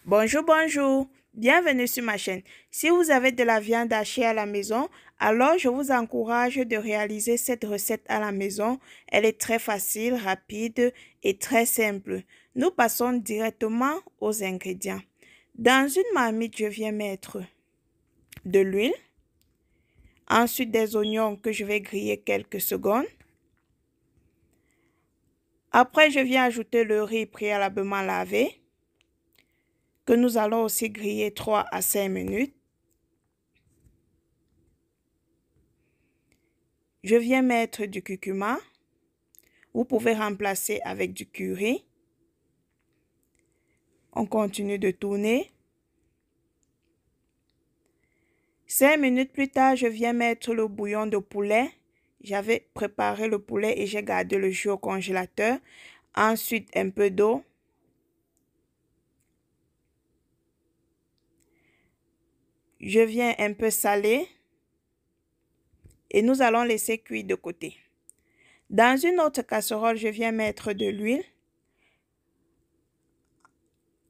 Bonjour, bonjour. Bienvenue sur ma chaîne. Si vous avez de la viande hachée à la maison, alors je vous encourage de réaliser cette recette à la maison. Elle est très facile, rapide et très simple. Nous passons directement aux ingrédients. Dans une marmite, je viens mettre de l'huile, ensuite des oignons que je vais griller quelques secondes. Après, je viens ajouter le riz préalablement lavé, que nous allons aussi griller 3 à 5 minutes. Je viens mettre du curcuma. Vous pouvez remplacer avec du curry. On continue de tourner. 5 minutes plus tard, je viens mettre le bouillon de poulet. J'avais préparé le poulet et j'ai gardé le jus au congélateur. Ensuite, un peu d'eau. Je viens un peu saler. Et nous allons laisser cuire de côté. Dans une autre casserole, je viens mettre de l'huile.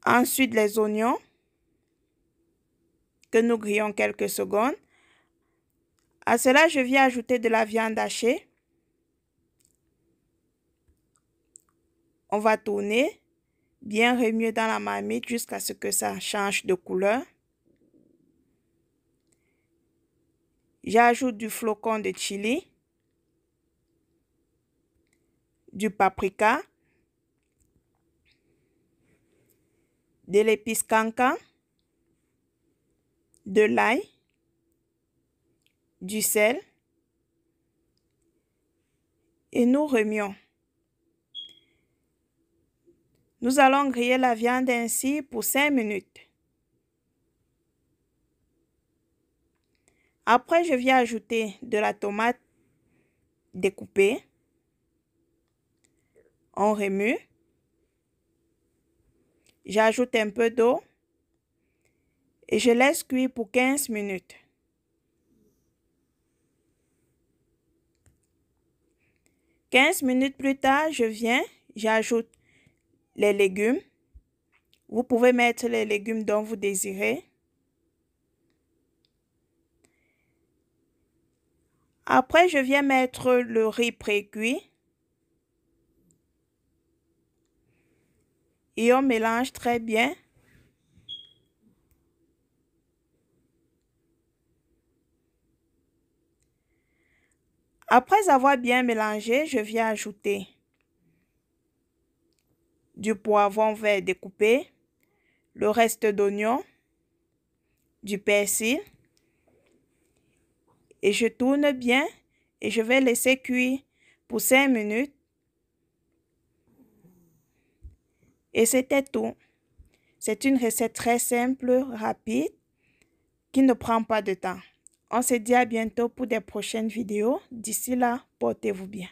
Ensuite, les oignons que nous grillons quelques secondes. À cela, je viens ajouter de la viande hachée. On va tourner, bien remuer dans la marmite jusqu'à ce que ça change de couleur. J'ajoute du flocon de chili, du paprika, de l'épice cancan, de l'ail, du sel et nous remuons. Nous allons griller la viande ainsi pour 5 minutes. Après, je viens ajouter de la tomate découpée. On remue. J'ajoute un peu d'eau et je laisse cuire pour 15 minutes. 15 minutes plus tard, j'ajoute les légumes. Vous pouvez mettre les légumes dont vous désirez. Après, je viens mettre le riz pré-cuit. Et on mélange très bien. Après avoir bien mélangé, je viens ajouter du poivron vert découpé, le reste d'oignon, du persil. Et je tourne bien et je vais laisser cuire pour 5 minutes. Et c'était tout. C'est une recette très simple, rapide, qui ne prend pas de temps. On se dit à bientôt pour des prochaines vidéos. D'ici là, portez-vous bien.